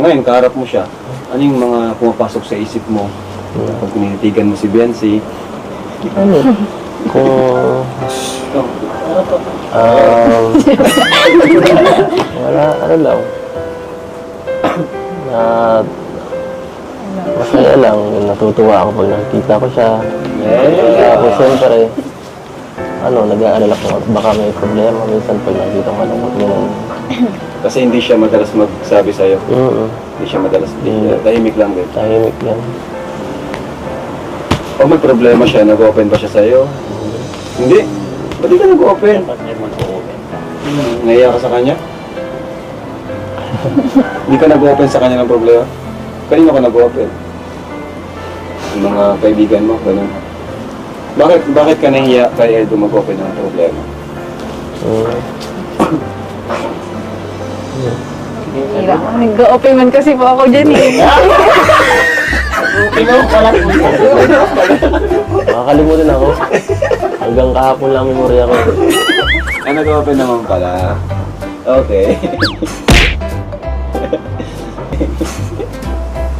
Ngayon, kaharap mo siya. Ano yung mga pumapasok sa isip mo? Pag tinitigan mo si Biancy? Ano? Kung... wala, ano lang. Na... Masaya lang. Natutuwa ako pag nakikita ko siya. Tapos siyempre, nag-aalala ko baka may problema minsan pag nakikita ko malungkot ganun. Kasi hindi siya madalas magsabi sa'yo. Hindi siya madalas. Tahimik lang din. Tahimik lang. Pag may problema siya, nag-open ba siya sa'yo? Hindi. Ba't di ka nag-open? Naiya ka sa kanya? Hindi ka nag-open sa kanya ng problema? Kanino ka nag-open? Yung mga kaibigan mo, ganun. Bakit ka nahiya kay Edo mag-open ng problema? Nag-open man kasi po ako dyan eh. Makakalimutan ako. Hanggang kahapon lang memorya ko. Nag-open naman pala. Okay.